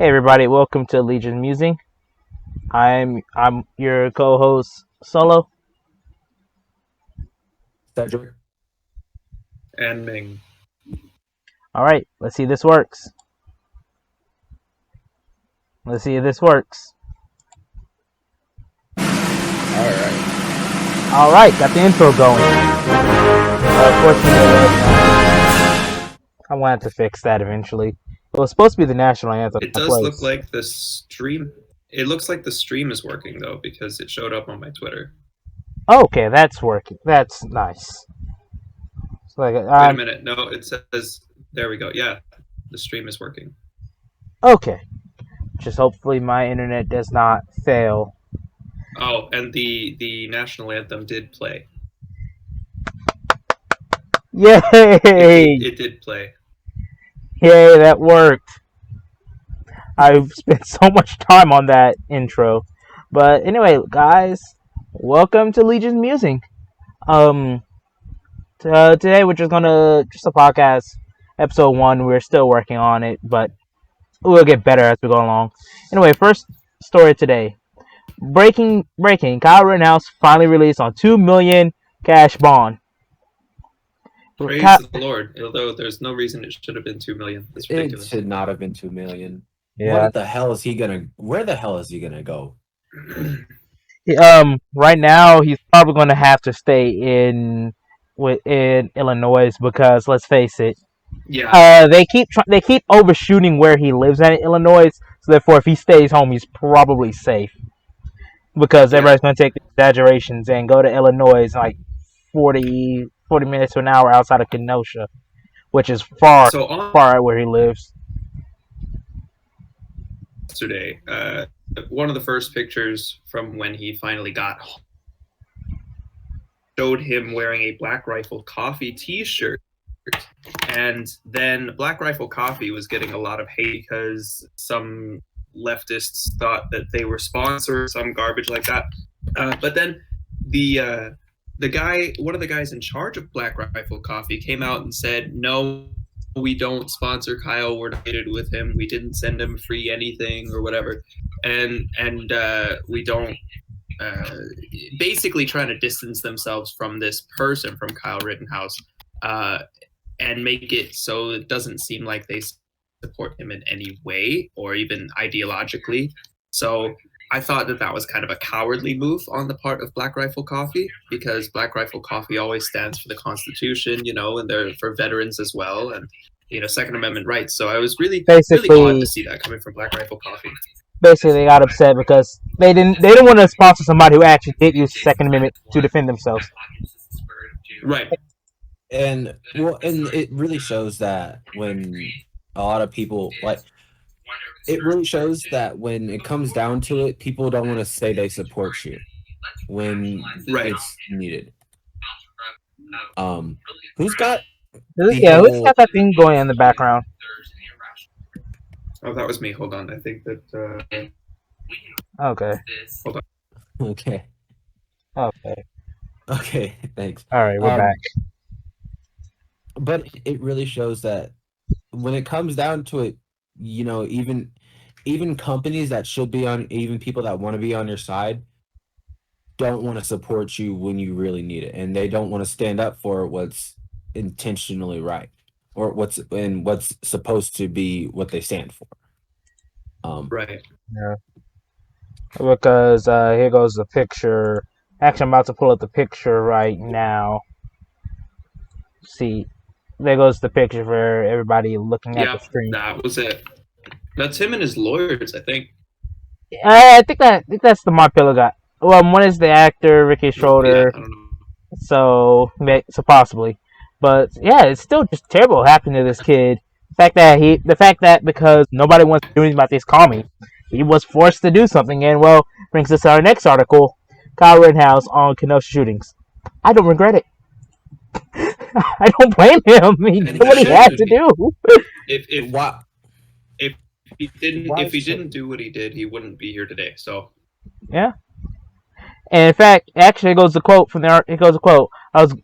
Hey everybody, welcome to Legion Musing. I'm your co-host Solo. Cedric. And Ming. All right, let's see if this works. Let's see if this works. All right, got the intro going. Unfortunately, I wanted to fix that eventually. It was supposed to be the national anthem. It does look like the stream. It looks like the stream is working though because it showed up on my Twitter. Okay, that's working. That's nice. Wait a minute. No, it says. There we go. Yeah, the stream is working. Okay. Just hopefully my internet does not fail. Oh, and the national anthem did play. Yay! It did play. Yay, that worked. I've spent so much time on that intro. But anyway, guys, welcome to Legion's Musing. Today we're just a podcast, episode 1. We're still working on it, but we'll get better as we go along. Anyway, first story today. Breaking, Kyle Rittenhouse finally released on $2 million cash bond. Praise the Lord. Although there's no reason it should have been $2 million. It's ridiculous. It should not have been $2 million. Yeah. What the hell is he gonna? Where the hell is he gonna go? Right now he's probably going to have to stay in Illinois because let's face it. Yeah. They keep overshooting where he lives at in Illinois, so therefore if he stays home he's probably safe. Because everybody's going to take the exaggerations and go to Illinois like 40 minutes to an hour outside of Kenosha, which is far out where he lives. Yesterday, one of the first pictures from when he finally got home showed him wearing a Black Rifle Coffee t-shirt. And then Black Rifle Coffee was getting a lot of hate because some leftists thought that they were sponsored, some garbage like that. But then the guy, one of the guys in charge of Black Rifle Coffee, came out and said, "No, we don't sponsor Kyle. We're not related with him. We didn't send him free anything or whatever." And we don't. Basically, trying to distance themselves from this person, from Kyle Rittenhouse, and make it so it doesn't seem like they support him in any way or even ideologically. So I thought that was kind of a cowardly move on the part of Black Rifle Coffee, because Black Rifle Coffee always stands for the Constitution, and they're for veterans as well, and Second Amendment rights. So I was really odd to see that coming from Black Rifle Coffee. Basically, they got upset because they didn't want to sponsor somebody who actually did use the Second Amendment to defend themselves. Right. And it really shows that when a lot of people it really shows that when it comes down to it, people don't want to say they support you when it's needed. Who's got that thing going in the background? Oh, that was me. Hold on. I think that. Okay. Hold on. Okay. Okay. Thanks. All right, we're back. But it really shows that when it comes down to it, even companies that should be on, even people that want to be on your side, don't want to support you when you really need it, and they don't want to stand up for what's intentionally right or what's supposed to be what they stand for. Right. Yeah. Because here goes the picture. Actually, I'm about to pull up the picture right now. See, there goes the picture for everybody looking at the screen. That was it. That's him and his lawyers, I think. I think that's the My Pillow guy. Well, one is the actor Ricky Schroeder. Yeah, I don't know. So possibly, but yeah, it's still just terrible what happened to this kid. The fact that because nobody wants to do anything about this commie, he was forced to do something, and brings us to our next article: Kyle Rittenhouse on Kenosha shootings. I don't regret it. I don't blame him. He did what he had to do. If he didn't do what he did, he wouldn't be here today. So yeah. And in fact, actually, it goes a quote from there. It goes a quote. I was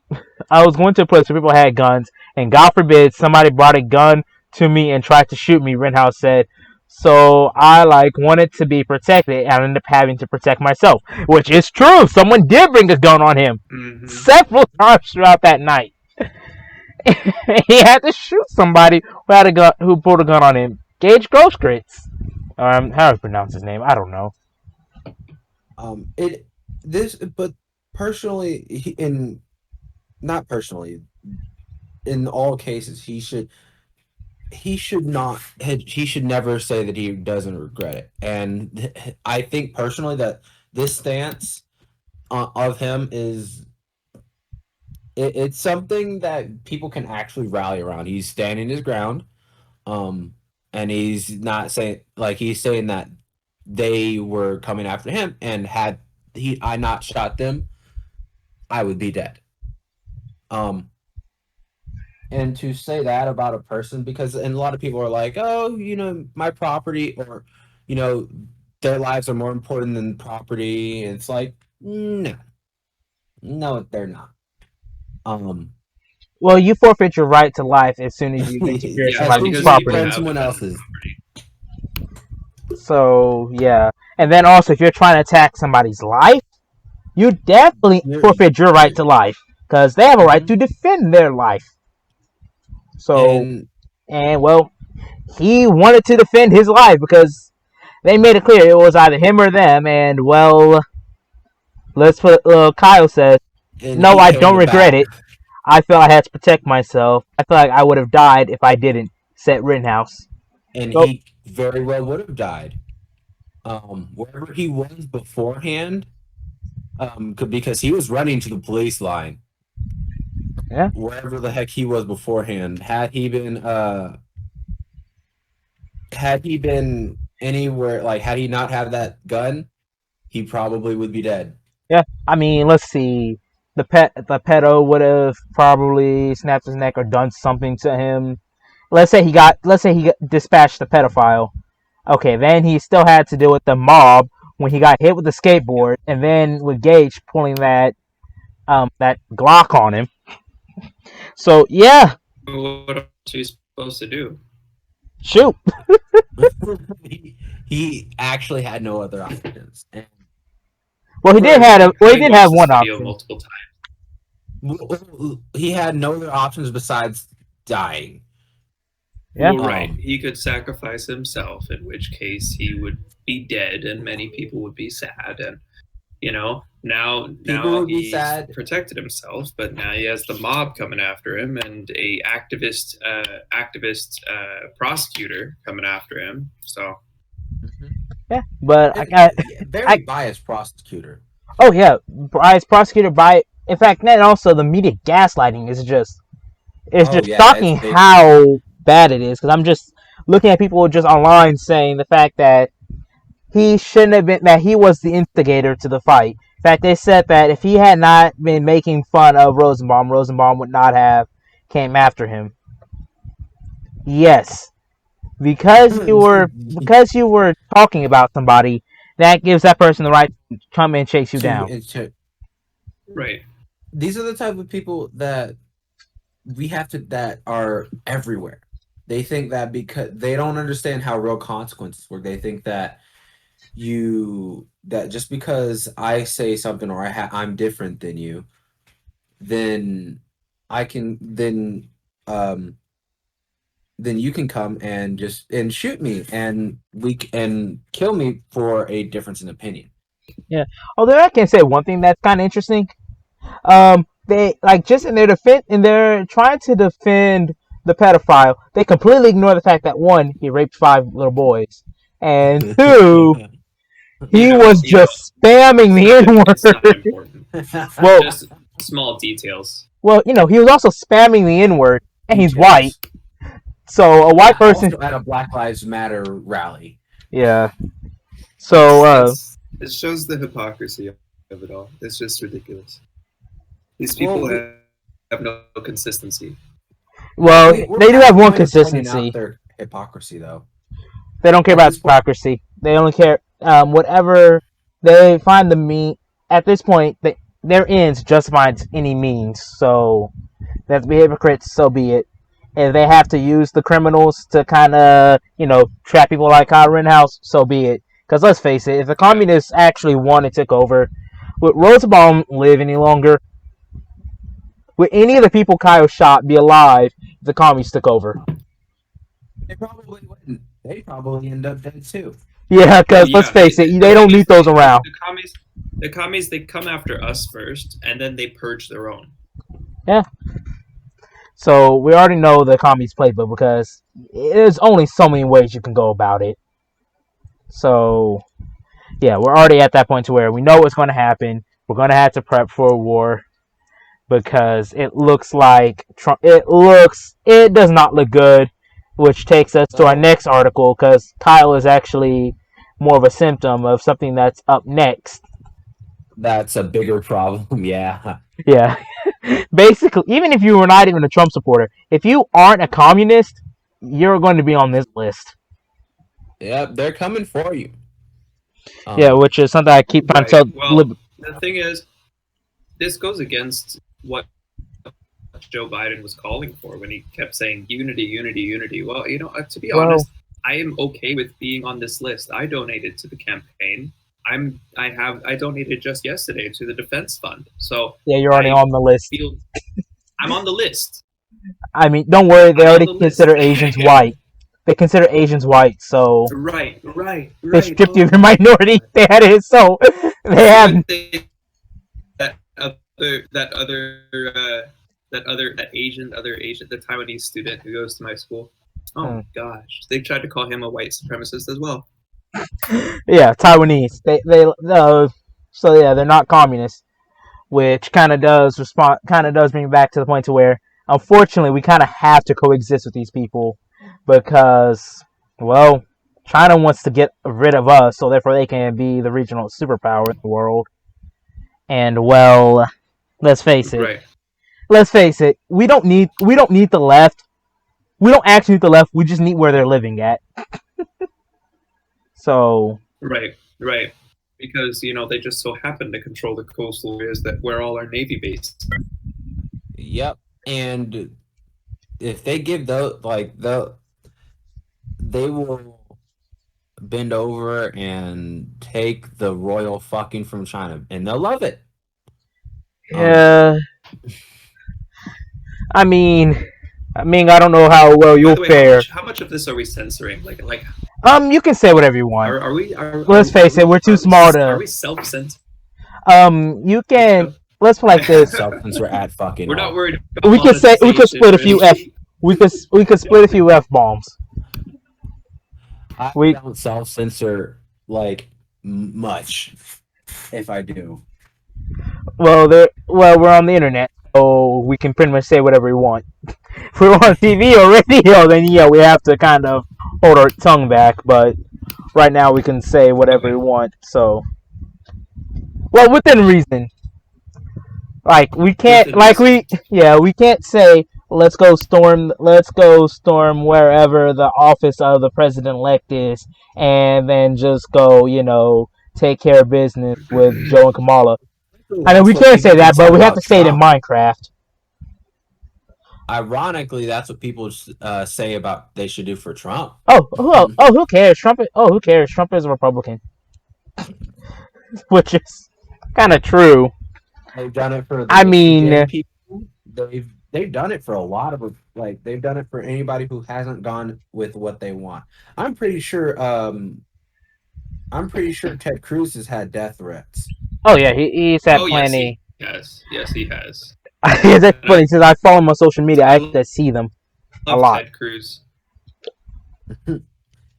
going to a place where people had guns, and God forbid somebody brought a gun to me and tried to shoot me. Rittenhouse said, So I wanted to be protected, and I ended up having to protect myself, which is true. Someone did bring a gun on him Hmm. several times throughout that night. He had to shoot somebody who had a gun, who pulled a gun on him. Gage Grosskreutz. How do I pronounce his name? I don't know. It this, but personally, in not personally, in all cases, he should not he should never say that he doesn't regret it. And I think personally that this stance of him is it's something that people can actually rally around. He's standing his ground, um, and he's not saying he's saying that they were coming after him, and had I not shot them, I would be dead. Um, and to say that about a person, because and a lot of people are like, oh, my property, or you know their lives are more important than property. And it's like, no, no, they're not. Um, Well, you forfeit your right to life as soon as you interfere in Yeah, as somebody's soon as because you people property. defend have someone abandoned else's, property. So yeah, and then also if you're trying to attack somebody's life, you definitely you're, forfeit your right you're to life because they have a right mhm. to defend their life. So And and well, he wanted to defend his life because they made it clear it was either him or them. And well, let's put Kyle says, "No, he I came don't to regret bat, it. I felt I had to protect myself. I feel like I would have died if I didn't." Said Rittenhouse. and So he very well would have died. Wherever he was beforehand, because he was running to the police line. yeah, Wherever the heck he was beforehand, had he been anywhere, had he not had that gun, he probably would be dead. yeah. I mean, let's see. The pedo would have probably snapped his neck or done something to him. Let's say he dispatched the pedophile. Okay, then he still had to deal with the mob when he got hit with the skateboard, and then with Gage pulling that Glock on him. So yeah, What else are you supposed to do? shoot. he actually had no other options. And Well, he did have He could have have used one this video option. multiple times. he had no other options besides dying. Yeah. Well, right. He could sacrifice himself, in which case he would be dead, and many people would be sad. And now People would be he's sad. protected himself, but now he has the mob coming after him, and a activist prosecutor coming after him. So Yeah, but Very biased prosecutor. oh yeah, biased prosecutor by. In fact, and also the media gaslighting is just it's Oh just yeah, it's shocking big. how bad it is. Because I'm just looking at people just online saying the fact that he shouldn't have been, that he was the instigator to the fight. In fact, they said that if he had not been making fun of Rosenbaum, Rosenbaum would not have came after him. Yes, because you were talking about somebody, that gives that person the right to come and chase you down. right. These are the type of people that that are everywhere. They think that because they don't understand how real consequences work. They think that that just because I say something, or I'm different than you, then I can then you can come and shoot me, and and kill me for a difference in opinion. Yeah. Although I can say one thing that's kind of interesting. They just in their defense, in their trying to defend the pedophile, they completely ignore the fact that one, he raped 5 little boys, and two, he was just spamming the N It's not word. important. Well, Just small details. well, he was also spamming the N word, and he's white, Details. so a white person. Also at a Black Lives Matter rally. Yeah. So It shows the hypocrisy of it all. It's just ridiculous. These people have no consistency. well, We're they do past have the one point of pointing consistency. out their hypocrisy, though. They don't care At about this point- hypocrisy. They only care whatever they find the mean. At this point, their ends justify any means. So that's be hypocrites. So be it. If they have to use the criminals to kind of, trap people like Kyle Rittenhouse, so be it. Because let's face it, if the communists actually won and took over, would Rosenbaum live any longer? Would any of the people Kyle shot be alive if the communists took over? They probably wouldn't. They probably end up dead too. Yeah, because let's Yeah, face it, they don't need those around. The commies, they come after us first, and then they purge their own. Yeah. So we already know the commies playbook because there's only so many ways you can go about it. So, yeah, we're already at that point to where we know what's going to happen. We're going to have to prep for a war because it looks like Trump. It does not look good, which takes us to our next article because Kyle is actually more of a symptom of something that's up next. That's a bigger problem, yeah. Yeah. Basically, even if you were not even a Trump supporter, if you aren't a communist, you're going to be on this list. Yep, they're coming for you. Yeah, which is something I keep trying to tell. Well, the thing is, this goes against what Joe Biden was calling for when he kept saying unity, unity, unity. Well, to be honest, I am okay with being on this list. I donated to the campaign. I donated just yesterday to the defense fund. So yeah, you're already on the list. I'm on the list. I mean, don't worry. They already consider Asians white. They consider Asians white, so right. They stripped you of your minority status, so they have that Asian, the Taiwanese student who goes to my school. Oh gosh, they tried to call him a white supremacist as well. Yeah, Taiwanese. So yeah, they're not communists, which kind of does bring back to the point to where, unfortunately, we kind of have to coexist with these people because, well, China wants to get rid of us, so therefore they can be the regional superpower in the world. And well, let's face it. Right. Let's face it. We don't need the left. We don't actually need the left. We just need where they're living at. So. Right. Because they just so happen to control the coastal areas where all our navy bases are. Yep, and if they give they will bend over and take the royal fucking from China, and they'll love it. Yeah. I mean, I don't know how well you'll fare. How much of this are we censoring? Like. You can say whatever you want. Let's face it, we're too small to. Are we self-censored? You can. Let's put like this. Self-censor at fucking. We're not worried about we could split a few f. We could split a few f bombs. We don't self-censor like much. If I do. Well, we're on the internet, so we can pretty much say whatever we want. If we're on TV or radio, then yeah, we have to kind of hold our tongue back. But right now, we can say whatever we want. So, well, within reason. Like we can't, we can't say let's go storm wherever the office of the president-elect is, and then just go, take care of business with Joe and Kamala. I mean, we can't say that, but we have to say it in Minecraft. Ironically, that's what people say about they should do for Trump. Who cares? Who cares? Trump is a Republican, which is kind of true. They've done it for. People. They've done it for a lot of they've done it for anybody who hasn't gone with what they want. I'm pretty sure. Ted Cruz has had death threats. Oh yeah, he's had plenty. Yes, he has. That's funny since I follow him on social media. I have to see them a lot. Ted Cruz.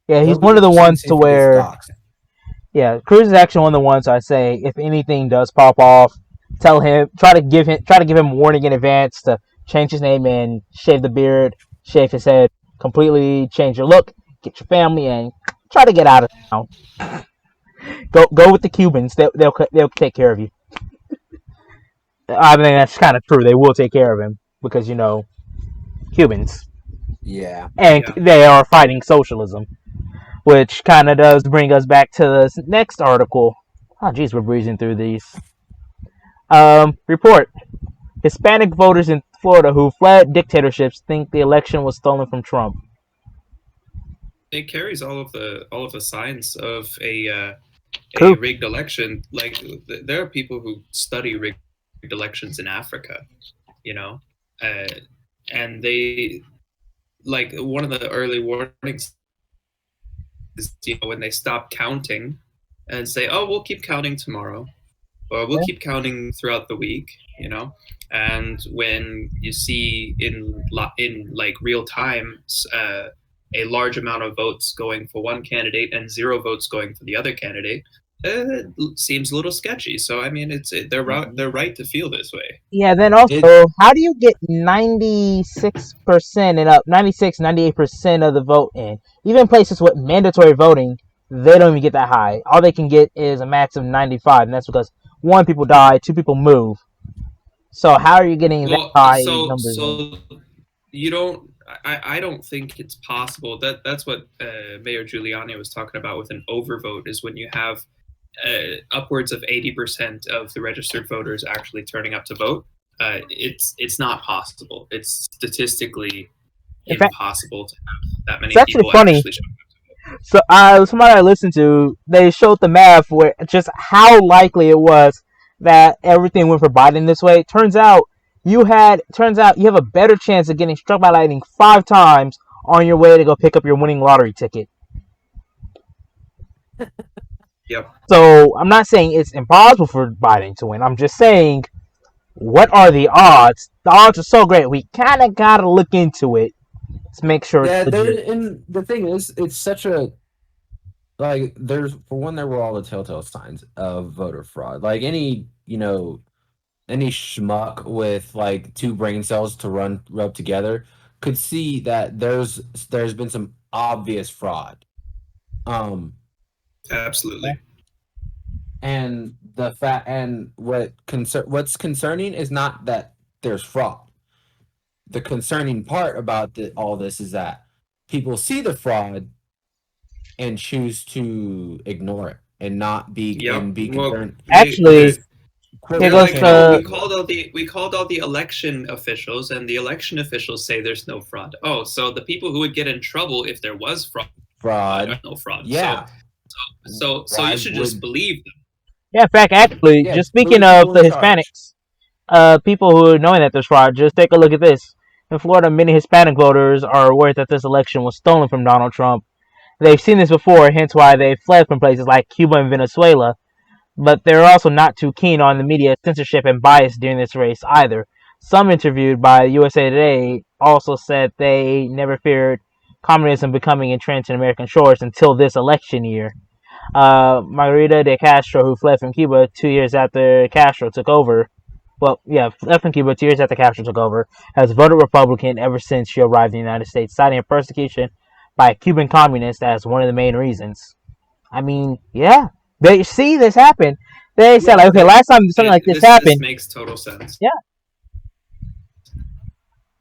Yeah, he's one of the ones to where. Yeah, Cruz is actually one of the ones I say if anything does pop off, tell him try to give him warning in advance to change his name and shave the beard, shave his head, completely change your look, get your family, and try to get out of town. Go with the Cubans. They'll take care of you. I mean, that's kind of true. They will take care of him because, Cubans. Yeah. And they are fighting socialism, which kind of does bring us back to this next article. Oh, geez, we're breezing through these. Report. Hispanic voters in Florida who fled dictatorships think the election was stolen from Trump. It carries all of the signs of a Coup. rigged election. Like there are people who study rigged elections in Africa, you know, uh, and they like one of the early warnings is when they stop counting and say, "Oh, we'll keep counting tomorrow," or "We'll Yeah. keep counting throughout the week," you know. And when you see in like real time a large amount of votes going for one candidate and zero votes going for the other candidate, it seems a little sketchy. So I mean, they're right to feel this way. Yeah, then It also, how do you get 96% and up, 96, 98% of the vote in? Even places with mandatory voting, they don't even get that high. All they can get is a max of 95, and that's because one, people die, two, people move. So how are you getting that Well, high so numbers in? so you don't. I don't think it's possible. That's what Mayor Giuliani was talking about with an overvote is when you have upwards of 80% of the registered voters actually turning up to vote. It's not possible. It's statistically In fact, impossible to have that it's many actually people funny. actually show up. So, somebody I listened to, they showed the math where just how likely it was that everything went for Biden this way. Turns out you have a better chance of getting struck by lightning 5 times on your way to go pick up your winning lottery ticket. Yep. So I'm not saying it's impossible for Biden to win. I'm just saying, what are the odds? The odds are so great. We kind of gotta look into it to make sure it's yeah, legit. and the thing is, it's such a like there's for one there were all the telltale signs of voter fraud. Like any schmuck with like two brain cells to rub together could see that there's been some obvious fraud. Um Absolutely. and the fact and what's concerning is not that there's fraud. The concerning part about all this is that people see the fraud and choose to ignore it and not Yep. be Well, concerned Actually, because here they're criminals goes like, can't oh, even the do it. we called all the election officials, and the election officials say there's no fraud. Oh, so the people who would get in trouble if there was fraud Fraud. are no fraud. So Yeah. you Why should just would believe them. yeah. In fact, actually, yeah, just put speaking the of people the in charge. Hispanics, people who are knowing that there's fraud, just take a look at this. In Florida, many Hispanic voters are worried that this election was stolen from Donald Trump. They've seen this before, hence why they fled from places like Cuba and Venezuela. But they're also not too keen on the media censorship and bias during this race either. Some interviewed by USA Today also said they never feared communism becoming entrenched in American shores until this election year. Margarita de Castro, who fled from Cuba 2 years after Castro took over, fled from Cuba 2 years after Castro took over, has voted Republican ever since she arrived in the United States, citing persecution by Cuban communists as one of the main reasons. I mean, yeah, they see this happen. They said like, Yeah, okay, last time something like this This happened, makes total sense. yeah.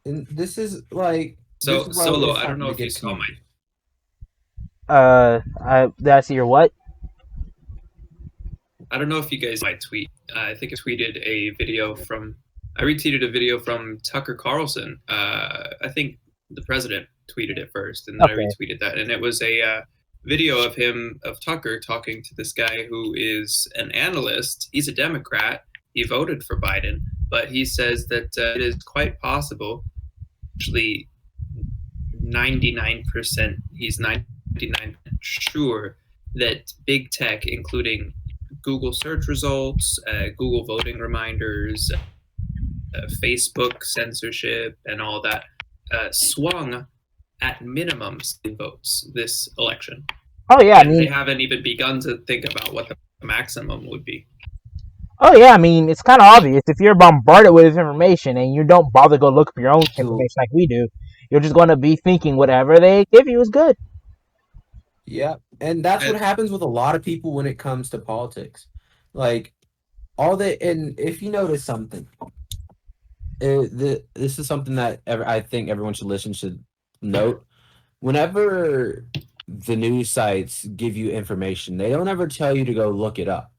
and this So is why Solo, it's I don't starting know to if you get saw too. my Did I see your what? I don't know if you guys my tweet. I think I retweeted a video from Tucker Carlson. I think the president tweeted it first, and then I Okay. retweeted that, and it was a video of Tucker talking to this guy who is an analyst. He's a Democrat. He voted for Biden, but he says that it is quite possible, actually, 99%. He's 99% sure that big tech, including Google search results, Google voting reminders, Facebook censorship, and all that, swung at minimum votes this election. Oh yeah, I And they mean, haven't even begun to think about what the maximum would be. it's kind of obvious if you're bombarded with information and you don't bother to go look up your own So information like we do. You're just going to be thinking whatever they give you is good. yeah, and that's what And happens with a lot of people when it comes to politics. Like and if you notice something, this is something that I think everyone should note. Whenever the news sites give you information, they don't ever tell you to go look it up.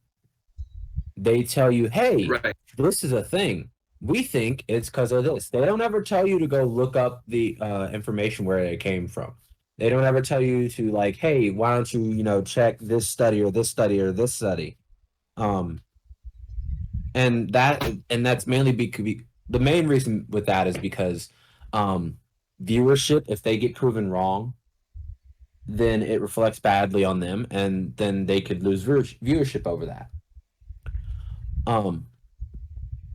They tell you, "Hey, right, this is a thing." We think it's because of this. They don't ever tell you to go look up the information where it came from. They don't ever tell you to like, hey, why don't you, check this study or this study or this study. Um, and that's mainly because the main reason with that is because um, viewership, if they get proven wrong, then it reflects badly on them, and then they could lose viewership over that. Um,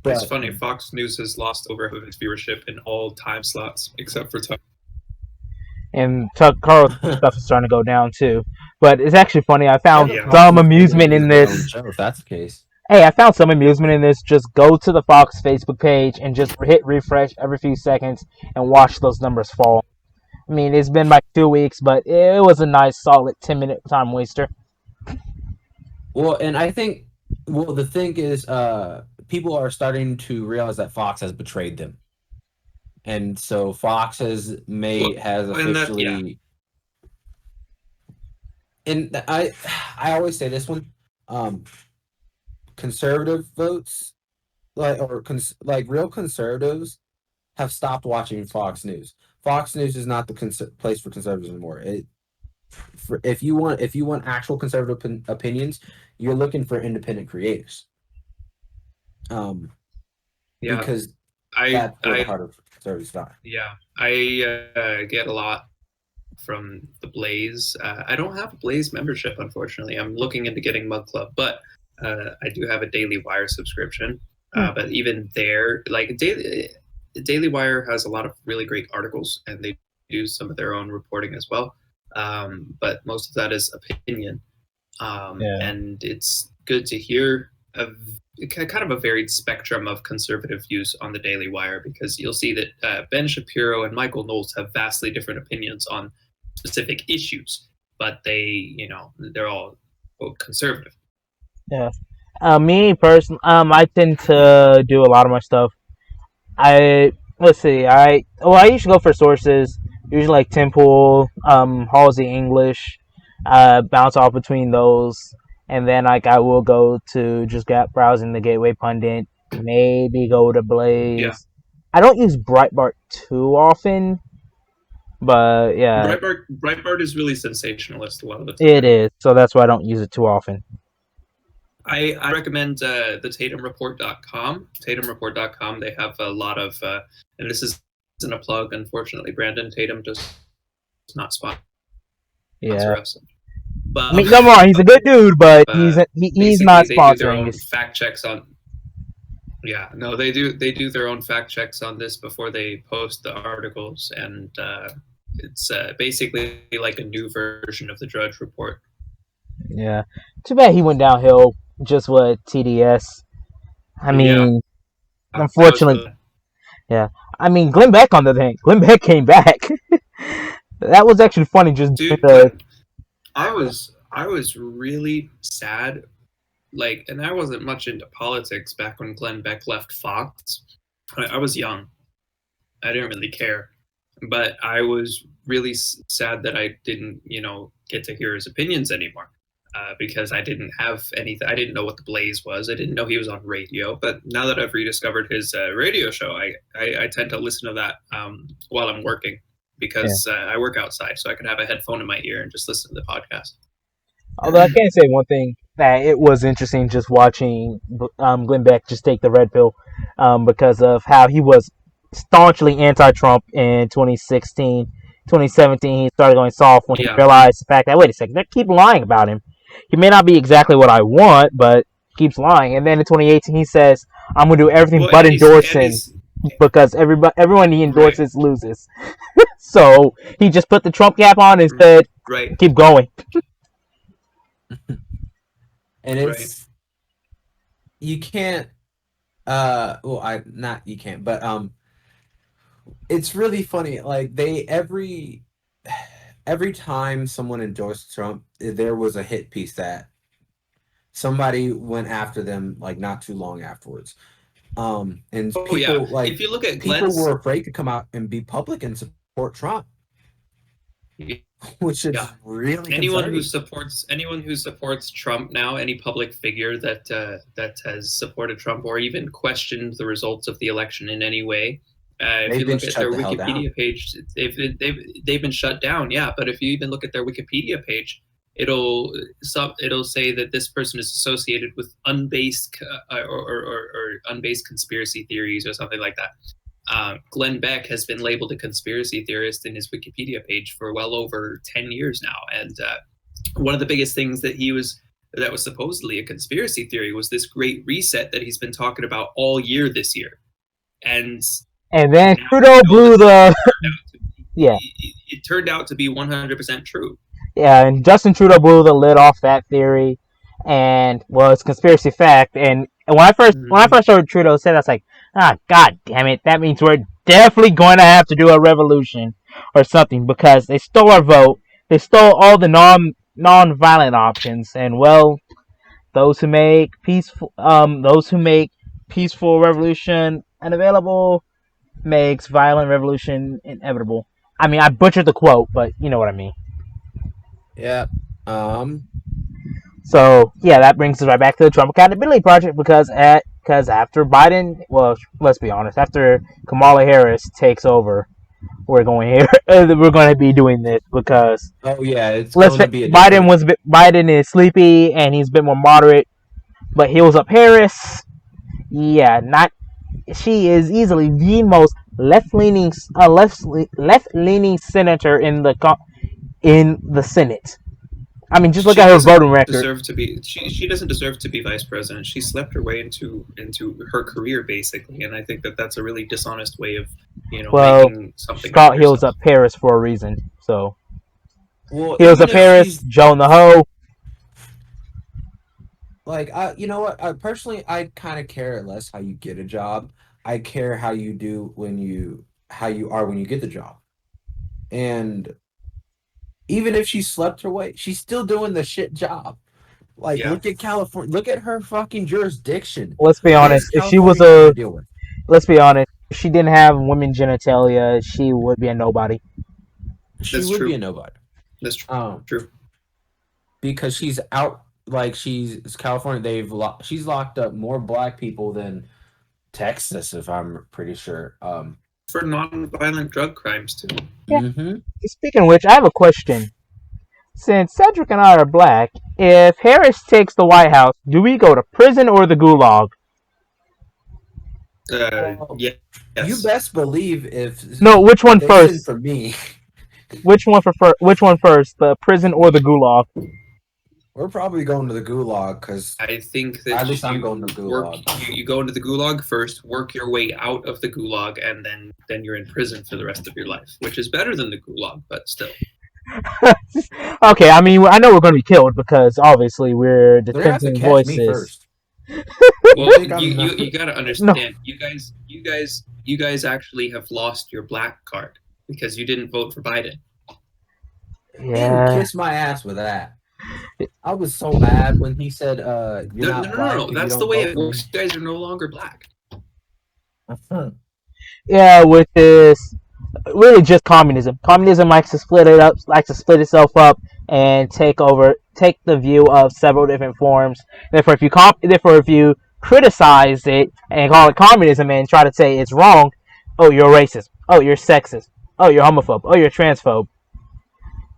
It's but funny. Fox News has lost over half of its viewership in all time slots except for Tucker. And Tucker Carlson stuff is starting to go down too. But it's actually funny. I found Kevin Yeah. some Costner amusement in is their own this. show, if that's the case. Hey, I found some amusement in this. Just go to the Fox Facebook page and just hit refresh every few seconds and watch those numbers fall. I mean, it's been like 2 weeks, but it was a nice, solid 10-minute time waster. Well, and I think, well, the thing is, people are starting to realize that Fox has betrayed them, and so Fox has And that, yeah. officially. And I always say this one, um, conservative votes, like real conservatives, have stopped watching Fox News. Fox News is not the place for conservatives anymore. If you want actual conservative opinions, you're looking for independent creators. Yeah. Because I that's where the I heart of conservatives die. yeah. I get a lot from the Blaze. I don't have a Blaze membership, unfortunately. I'm looking into getting Mug Club, but I do have a Daily Wire subscription. But even there, like Daily Wire has a lot of really great articles, and they do some of their own reporting as well. But most of that is opinion, Yeah. and it's good to hear kind of a varied spectrum of conservative views on the Daily Wire, because you'll see that Ben Shapiro and Michael Knowles have vastly different opinions on specific issues, but they're all quote conservative. Yeah. Me personally, I tend to do a lot of my stuff. Let's see. I usually go for sources. Usually like Temple, Halsey English. Bounce off between those, and then like I will go to just browsing the Gateway Pundit. Maybe go to Blaze. Yeah. I don't use Breitbart too often, but yeah, Breitbart is really sensationalist a lot of the time. it is. So that's why I don't use it too often. I recommend the TatumReport.com. TatumReport.com. They have a lot of, and this isn't a plug, unfortunately. Brandon Tatum does not sponsor us. But I mean, no more. He's a good dude, but he's not they do their sponsoring own us. fact checks on. Yeah, no, they do their own fact checks on this before they post the articles, and it's basically like a new version of the Drudge Report. Yeah. Too bad he went downhill just with TDS. I mean, unfortunately, yeah. I mean, Glenn Beck on the thing. Glenn Beck came back. That was actually funny. Just dude, I was really sad. Like, and I wasn't much into politics back when Glenn Beck left Fox. I was young. I didn't really care, but I was really sad that I didn't, get to hear his opinions anymore. Because I didn't have anything. I didn't know what the Blaze was. I didn't know he was on radio. But now that I've rediscovered his radio show, I tend to listen to that while I'm working, because I work outside, so I can have a headphone in my ear and just listen to the podcast. Although I can say one thing, that it was interesting just watching Glenn Beck just take the red pill, because of how he was staunchly anti-Trump in 2016. 2017, he started going soft when he realized the fact that, wait a second, they keep lying about him. He may not be exactly what I want, but keeps lying. And then in 2018, he says, I'm going to do everything but endorse him, because everyone he endorses loses. So he just put the Trump cap on and said, keep going. And it's you can't you can't, but it's really funny. Like every time someone endorsed Trump, there was a hit piece that somebody went after them, like not too long afterwards. And people like, if you look at people were afraid to come out and be public and support Trump. which is Yeah. really Anyone concerning. who supports Trump now, any public figure that has supported Trump or even questioned the results of the election in any way, if They've you been look at shut their the hell down. Wikipedia page, they've been shut down. Yeah, but if you even look at their Wikipedia page, it'll say that this person is associated with unbased or unbased conspiracy theories or something like that. Glenn Beck has been labeled a conspiracy theorist in his Wikipedia page for well over 10 years now. And one of the biggest things that was supposedly a conspiracy theory was this great reset that he's been talking about all year this year. And then now Trudeau blew the yeah. It turned out to be 100% true. Yeah, and Justin Trudeau blew the lid off that theory, and well, it's conspiracy fact. And when I first heard Trudeau say that, I was like, god damn it, that means we're definitely going to have to do a revolution or something because they stole our vote, they stole all the non-violent options, and well, those who make peaceful revolution unavailable makes violent revolution inevitable. I mean, I butchered the quote, but you know what I mean. Yeah. So yeah, that brings us right back to the Trump Accountability Project because after Biden, well, let's be honest, after Kamala Harris takes over, we're going to be doing this because oh yeah, it's going to be a Biden is sleepy and he's a bit more moderate, but heals up Harris. Yeah, she is easily the most left-leaning senator in the Senate. I mean, just look at her voting record. She doesn't deserve to be vice president. She slept her way into her career basically, and I think that that's a really dishonest way of making something. Scott heals up Paris for a reason. So heals up Paris, Joan the Hoe. Like you know what? I kind of care less how you get a job. I care how you do how you are when you get the job, and even if she slept her way, she's still doing the shit job. Like, look at California. Look at her fucking jurisdiction. Let's be honest. If she was let's be honest. If she didn't have women genitalia, she would be a nobody. She would be a nobody. That's true. Because she's out. Like she's California. She's locked up more black people than Texas, if I'm pretty sure. For non-violent drug crimes too. Yeah. Mm-hmm. Speaking of which, I have a question. Since Cedric and I are black, if Harris takes the White House, do we go to prison or the gulag? Yeah. Yes. You best believe if no. Which one first? For me. Which one first? The prison or the gulag? We're probably going to the gulag because I think that at least I'm going to the gulag. You go into the gulag first, work your way out of the gulag, and then you're in prison for the rest of your life, which is better than the gulag, but still. Okay, I mean, I know we're going to be killed because obviously we're defending voices. Me first. Well, you got to understand, no. You guys actually have lost your black card because you didn't vote for Biden. Yeah, kiss my ass with that. I was so mad when he said, No. That's the way it works. You guys are no longer black. Yeah, with this, really just communism. Communism likes to split itself up and take the view of several different forms. Therefore, if you criticize it and call it communism and try to say it's wrong, oh, you're racist. Oh, you're sexist. Oh, you're homophobe. Oh, you're transphobe.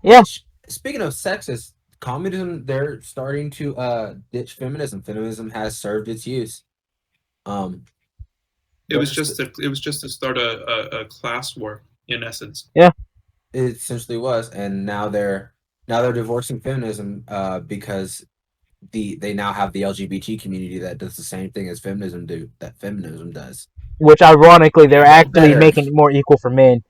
Yeah. Speaking of sexist, communism, they're starting to ditch feminism. Feminism has served its use. It was just to start a class war in essence. Yeah, it essentially was, and now they're divorcing feminism because they now have the LGBT community that does the same thing as feminism does. Which ironically, they're actually making it more equal for men.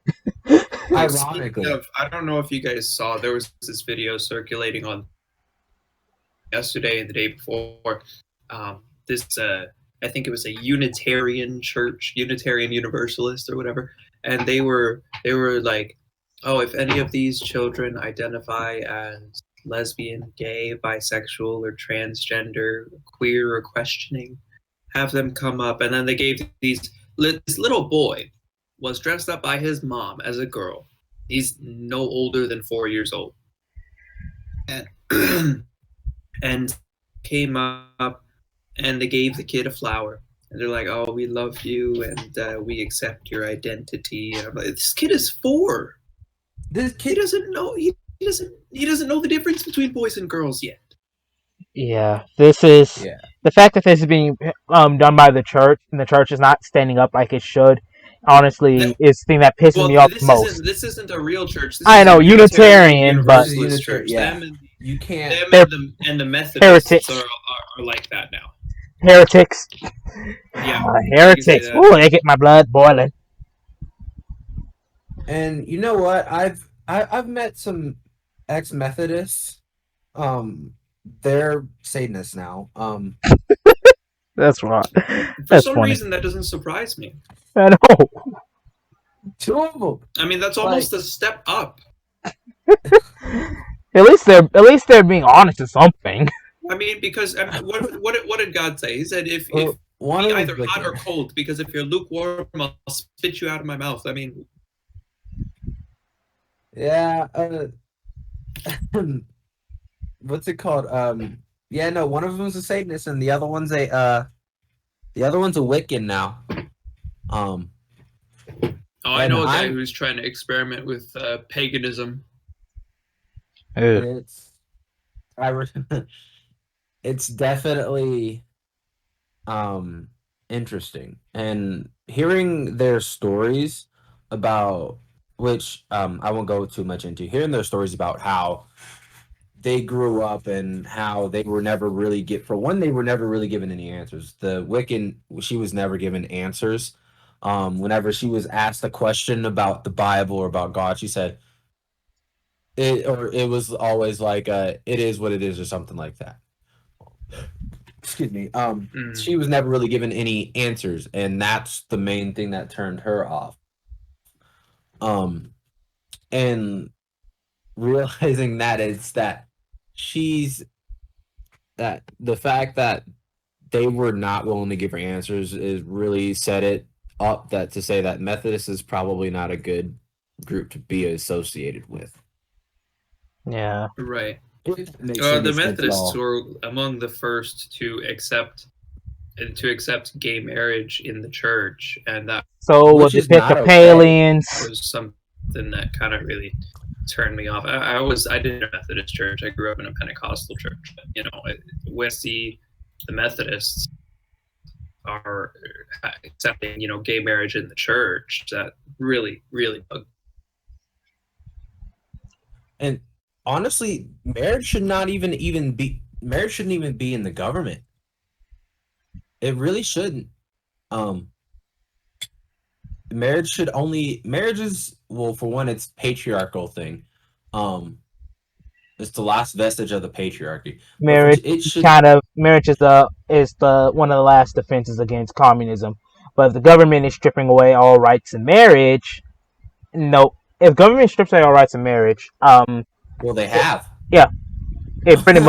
Ironically, I don't know if you guys saw, there was this video circulating on yesterday and the day before. I think it was a Unitarian church, Unitarian Universalist or whatever, and they were like, oh, if any of these children identify as lesbian, gay, bisexual, or transgender, queer, or questioning, have them come up. And then they gave this little boy was dressed up by his mom as a girl. He's no older than 4 years old. And, and came up and they gave the kid a flower. And they're like, "Oh, we love you and we accept your identity." And I'm like, this kid is 4. This He kid, doesn't know. He doesn't know the difference between boys and girls yet. Yeah, this is yeah, the fact that this is being done by the church, and the church is not standing up like it should. Honestly, That, is the thing that pisses well, me off the most. this isn't a real church. This I is a know Unitarian Unitarian, this but is Universalist unitary. church. Yeah, you can't. Them they're and the Methodists heretics. are like that now. Heretics. Yeah, you can say Heretics. that. Ooh, they get my blood boiling. And you know what? I've met some ex-Methodists. They're Satanists now. That's right. For That's some funny. reason, that doesn't surprise me. I know. 2 of them. I mean, that's almost a step up. At least they're being honest to something. I mean, because what did God say? He said, "If One be of either them's hot or wicked. cold, because if you're lukewarm, I'll spit you out of my mouth." I mean, Yeah. What's it called? Yeah, no, one of them's a Satanist and the other one's a Wiccan now. oh, I And know a guy I'm- who's trying to experiment with paganism. Ew. It's definitely interesting, and hearing their stories about which I won't go too much into, hearing their stories about how they grew up and how they were never really they were never really given any answers. The Wiccan, she was never given answers. Whenever she was asked a question about the Bible or about God, she said it was always like it is what it is or something like that. Excuse me. She was never really given any answers, and that's the main thing that turned her off. And realizing that it's that that the fact that they were not willing to give her answers is really set it up that to say that Methodist is probably not a good group to be associated with. Yeah. Right. If that makes The any sense at Methodists all. were among the first to accept gay marriage in the church, and that So Which was is the not Episcopalians? was something that kind of really turned me off. I did a Methodist church. I grew up in a Pentecostal church. But, you know, when I see the Methodists are accepting, you know, gay marriage in the church, that really, really bugged. And honestly, marriage shouldn't even be in the government. It really shouldn't. Marriage is, well, for one, it's patriarchal thing. It's the last vestige of the patriarchy. Marriage It should marriage is the one of the last defenses against communism. But if the government is stripping away all rights in marriage, no. If government strips away all rights in marriage, well, they have. it pretty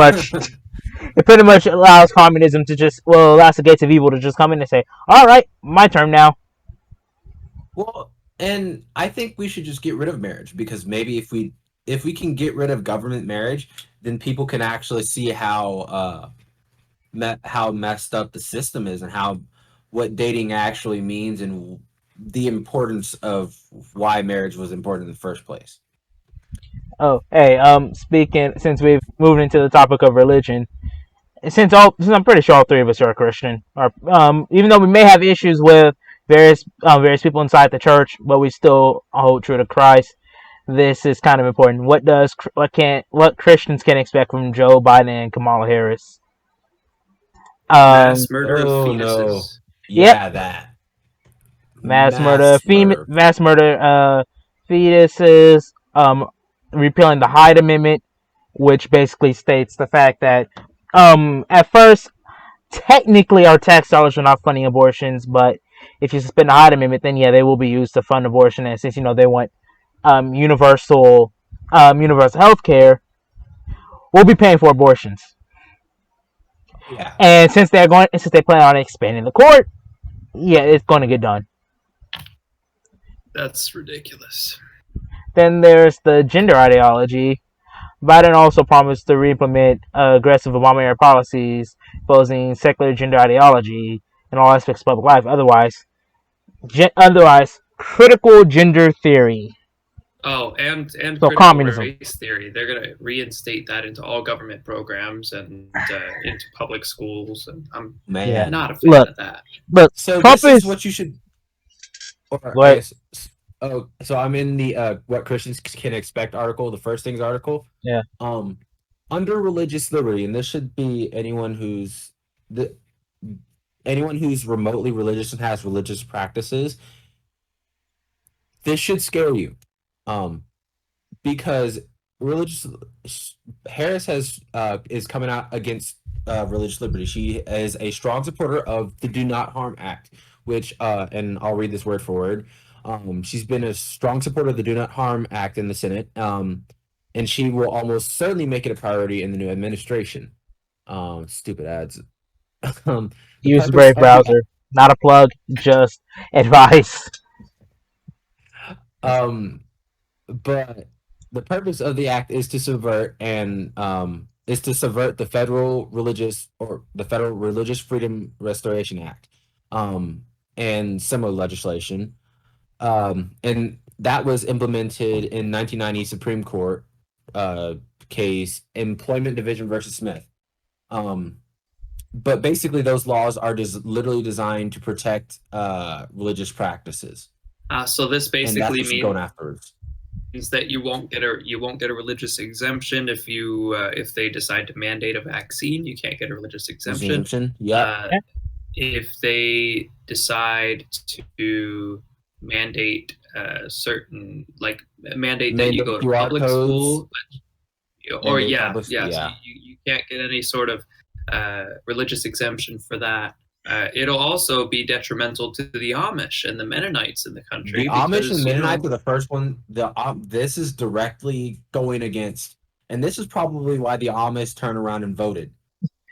much allows communism to just allows the gates of evil to just come in and say, "All right, my turn now." Well, and I think we should just get rid of marriage, because maybe if we can get rid of government marriage, then people can actually see how messed up the system is, and what dating actually means, and the importance of why marriage was important in the first place. Oh, hey, speaking, since we've moved into the topic of religion, since I'm pretty sure all three of us are Christian, or even though we may have issues with various people inside the church, but we still hold true to Christ. This is kind of important. What Christians can expect from Joe Biden and Kamala Harris? Mass murder of Oh, fetuses. no. Yep. Yeah, that. Mass murder, fetuses, repealing the Hyde Amendment, which basically states the fact that, at first, technically our tax dollars are not funding abortions, but if you suspend the Hyde Amendment, then yeah, they will be used to fund abortion, and since, they want, universal health care, we'll be paying for abortions. Yeah. And since they plan on expanding the court, yeah, it's going to get done. That's ridiculous. Then there's the gender ideology. Biden also promised to re-implement aggressive Obama-era policies, opposing secular gender ideology in all aspects of public life. Otherwise, critical gender theory. Oh, and So critical communism. race theory. They're going to reinstate that into all government programs and into public schools. And I'm Man. not a fan Look, of that. but So Trump this is what you should. Or, What? I guess, oh, so I'm in the what Christians can expect article, the first things article. Yeah. Under religious liberty, and this should be anyone who's remotely religious and has religious practices. This should scare you, because Harris is coming out against religious liberty. She is a strong supporter of the Do Not Harm Act, which and I'll read this word for word. She's been a strong supporter of the Do Not Harm Act in the Senate, and she will almost certainly make it a priority in the new administration. Stupid ads. Use Brave browser. Not a plug, just advice. But the purpose of the act is to subvert the Federal Religious Freedom Restoration Act, and similar legislation. And that was implemented in 1990 Supreme Court case Employment Division versus Smith. But basically, those laws are literally designed to protect religious practices. So this basically going afterwards. Means that you won't get a religious exemption if they decide to mandate a vaccine. You can't get a religious exemption. Yeah. If they decide to mandate mandate that you go to public school, so you can't get any sort of religious exemption for that. It'll also be detrimental to the Amish and the Mennonites in the country. The Amish and Mennonites are the first one. This is directly going against, and this is probably why the Amish turned around and voted.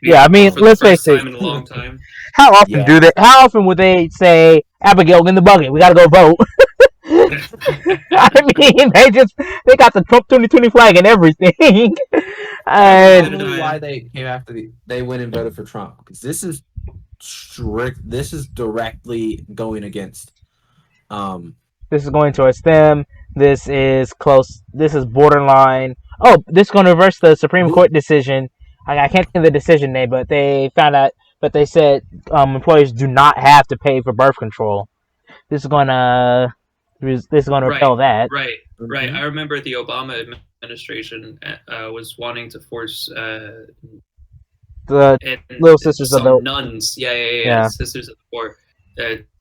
Yeah, I mean, let's face it. In a long time. How often would they say, Abigail, in the bucket, we gotta go vote? I mean, they got the Trump 2020 flag and everything. And why they came after they went and voted for Trump, because this is strict. This is directly going against. This is going towards them. This is close. This is borderline. Oh, this is going to reverse the Supreme Court decision. I can't think of the decision name, but they found out. But they said employers do not have to pay for birth control. This is going to repel that. Right. I remember the Obama administration was wanting to force the Little Sisters of the nuns, Sisters of the Poor,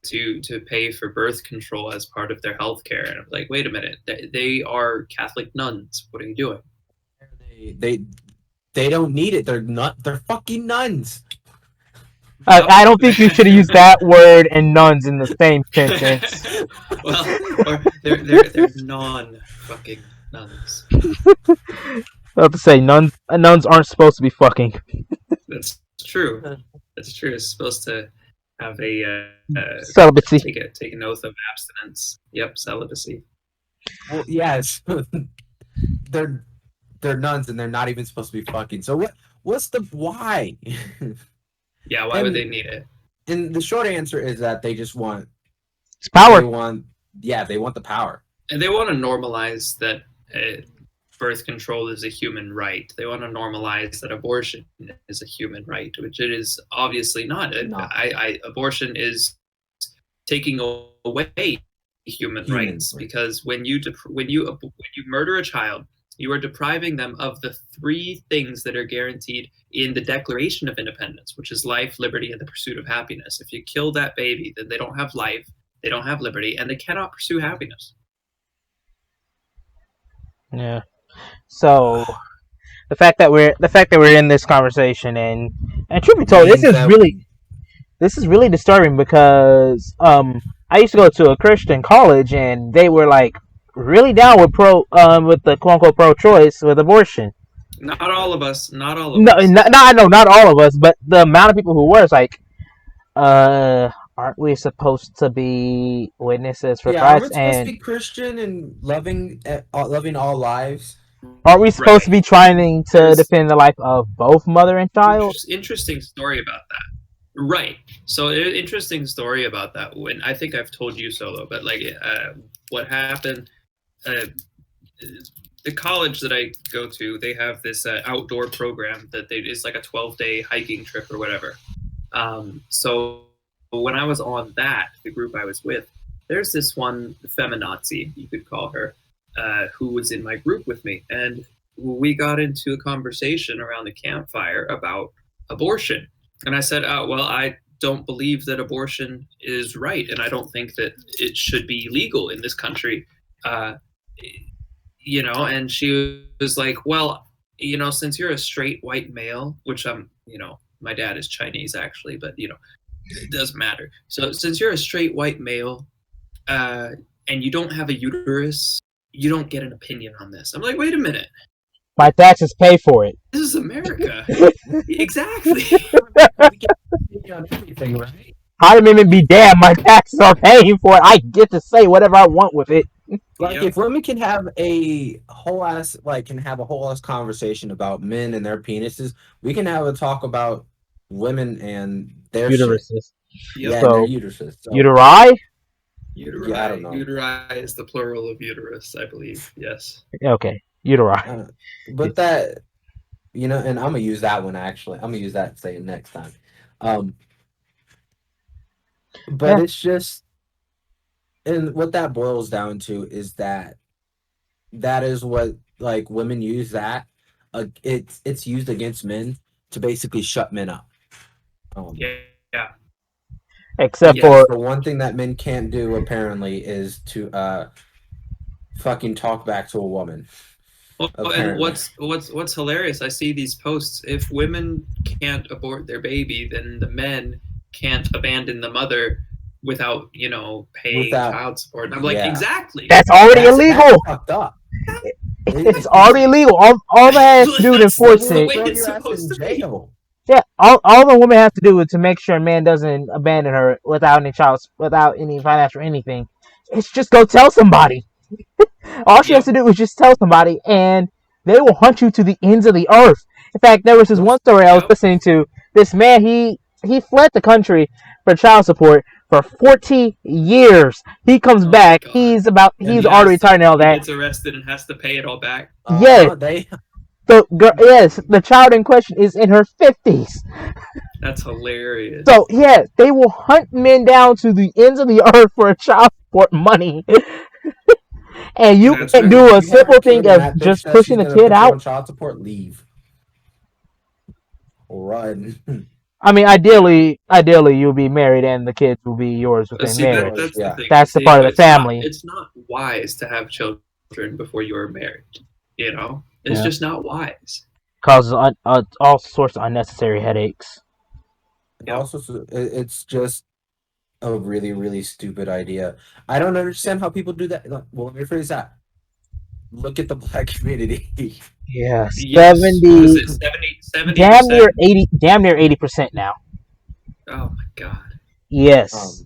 to pay for birth control as part of their health care. And I'm like, wait a minute, they are Catholic nuns. What are you doing? They don't need it. They're fucking nuns. I don't think you should have used that word and nuns in the same sentence. Well, or they're non-fucking nuns. I have to say, nuns aren't supposed to be fucking. That's true. That's true. It's supposed to have a celibacy. Take an oath of abstinence. Yep, celibacy. Well, yes, they're nuns and they're not even supposed to be fucking. So what's the why? Yeah, why would they need it? And the short answer is that they just want power. They want the power. And they want to normalize that birth control is a human right. They want to normalize that abortion is a human right, which it is obviously not. Abortion is taking away human rights, because when you murder a child, you are depriving them of the three things that are guaranteed in the Declaration of Independence, which is life, liberty, and the pursuit of happiness. If you kill that baby, then they don't have life, they don't have liberty, and they cannot pursue happiness. Yeah. So the fact that we're in this conversation, and truth be told, this is really disturbing, because I used to go to a Christian college, and they were like really down with the quote unquote pro-choice with abortion. Not all of us. I know not all of us, but the amount of people who were, it's like, aren't we supposed to be witnesses for Yeah, aren't we Christ? supposed to And be Christian and loving all lives? aren't we supposed to Right. be trying to There's defend the life of both mother and child? interesting story about that. Right. So interesting story about that. When I think I've told you so though, but like what happened? Uh, the college that I go to, they have this outdoor program that it's like a 12-day hiking trip or whatever. So when I was on that, the group I was with, there's this one feminazi, you could call her, who was in my group with me, and we got into a conversation around the campfire about abortion. And I said, oh, well, I don't believe that abortion is right, and I don't think that it should be legal in this country. Uh, and she was like, well, since you're a straight white male, which my dad is Chinese actually, but it doesn't matter. So since you're a straight white male, and you don't have a uterus, you don't get an opinion on this. I'm like, wait a minute. My taxes pay for it. This is America. Exactly. We get on everything, right? How do women be damned? My taxes are paying for it. I get to say whatever I want with it. Like Yep. if women can have a whole ass conversation about men and their penises, we can have a talk about women and their shit. Uteruses. Yep. Yeah, So, and their uteruses. So, Uteri? Uteri. Yeah, I don't know. Uteri is the plural of uterus, I believe. Yes. Okay, uteri. but that, and I'm gonna use that one actually. I'm gonna use that say next time. But Yeah. it's just, and what that boils down to is that is what like women use that. It's used against men to basically shut men up. Yeah. Except Yes. for The one thing that men can't do apparently is to fucking talk back to a woman. Well, and Apparently. what's hilarious, I see these posts. If women can't abort their baby, then the men can't abandon the mother without paying child support. And I'm like, yeah. exactly. that's already That's illegal. fucked up. It's already illegal. All that has to do to That's enforce the it. way Throw it's your ass supposed in to be. jail. Yeah, all the woman has to do is to make sure a man doesn't abandon her without any financial or anything. It's just go tell somebody. All she has to do is just tell somebody, and they will hunt you to the ends of the earth. In fact, there was this one story I was Yep. listening to. This man, he fled the country for child support for 40 years. He comes Oh my back. God. He's And already retired and all He that. gets arrested and has to pay it all back. Yes. They Yes, the child in question is in her 50s. That's hilarious. So, yeah, they will hunt men down to the ends of the earth for child support money. And you That's can't right. do If a you have simple kid thing and of that bitch just says pushing she's the gonna kid put you out. on child support, leave. Run. I mean, ideally, you'll be married and the kids will be yours within See, marriage. that's Yeah. the thing. That's the See, part of the it's not- family. It's not wise to have children before you are married. It's Yeah. just not wise. Causes all sorts of unnecessary headaches. Yep. Also, it's just a really, really stupid idea. I don't understand how people do that. Well, let me rephrase that. Look at the black community. Yeah, Yes. What was 70, it? 70%? damn near 80% now. Oh my God. Yes,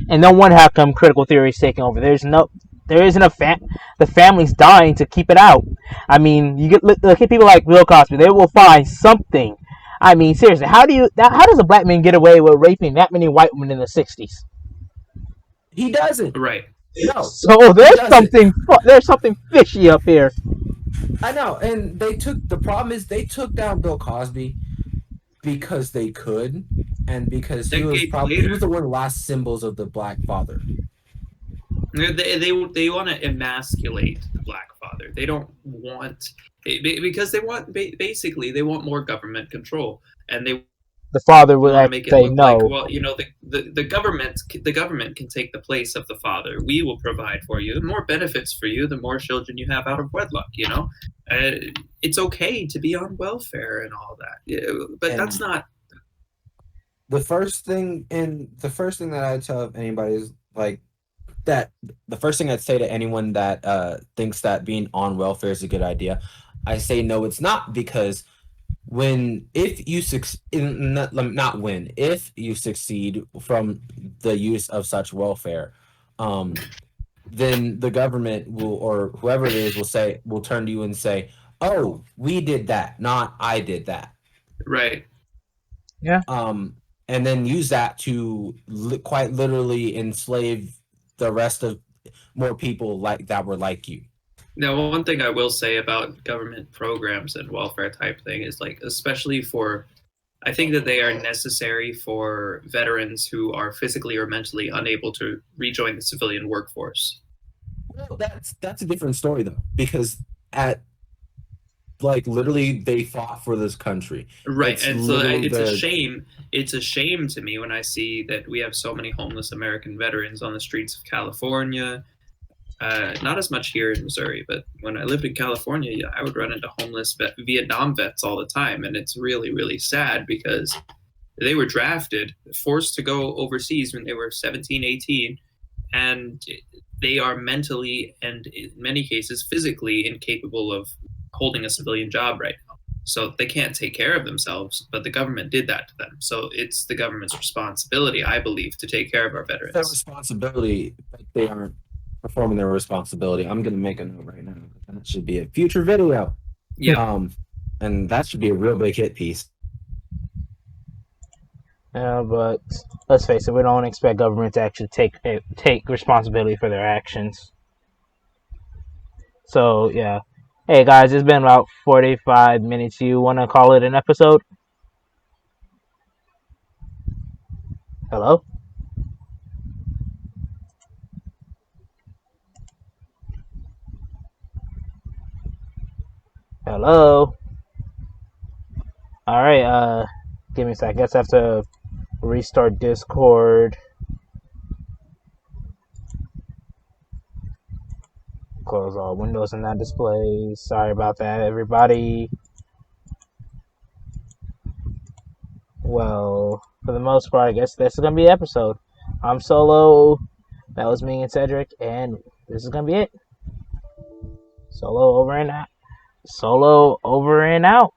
and no wonder how come critical theory is taking over. There isn't the family's dying to keep it out. I mean, you look at people like Bill Cosby. They will find something. I mean, seriously, how does a black man get away with raping that many white women in the 60s? He doesn't. Right. No. So there's doesn't. something fishy up here. I know, and the problem is they took down Bill Cosby because they could, and because he was the one of the last symbols of the black father. They want to emasculate the black father. They don't want, because they want basically they want more government control, and they The father would want to have make to it say look no. like, well, the government can take the place of the father. We will provide for you. The more benefits for you, the more children you have out of wedlock. It's okay to be on welfare and all that, but that's not. The first thing that I tell anybody is like that. The first thing I'd say to anyone that thinks that being on welfare is a good idea, I say no, it's not, because if you if you succeed from the use of such welfare, then the government will, or whoever it is, will turn to you and say, "Oh, we did that, not I did that." Right. Yeah. And then use that to quite literally enslave the rest of more people like that were like you. Now, one thing I will say about government programs and welfare type thing is like, especially for, I think that they are necessary for veterans who are physically or mentally unable to rejoin the civilian workforce. Well, that's a different story though, because at like literally they fought for this country. Right, It's and so literally it's a the shame. It's a shame to me when I see that we have so many homeless American veterans on the streets of California. Not as much here in Missouri, but when I lived in California, yeah, I would run into homeless Vietnam vets all the time, and it's really, really sad because they were drafted, forced to go overseas when they were 17, 18, and they are mentally and in many cases physically incapable of holding a civilian job right now. So they can't take care of themselves, but the government did that to them. So it's the government's responsibility, I believe, to take care of our their veterans. responsibility, but they aren't performing their responsibility. I'm gonna make a note right now. That should be a future video. Yeah. And that should be a real big hit piece. But let's face it, we don't expect government to actually take responsibility for their actions. So yeah. Hey guys, it's been about 45 minutes. You want to call it an episode? Hello? Hello? Alright, give me a sec. I guess I have to restart Discord. Close all windows in that display. Sorry about that, everybody. Well, for the most part, I guess this is gonna be the episode. I'm Solo. That was me and Cedric, and this is gonna be it. Solo over and out. Solo over and out.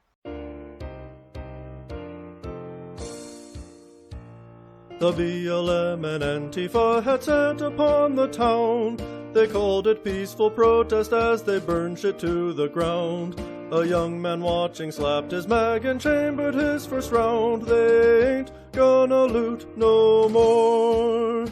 The BLM and Antifa had set upon the town. They called it peaceful protest as they burned shit to the ground. A young man watching slapped his mag and chambered his first round. They ain't gonna loot no more.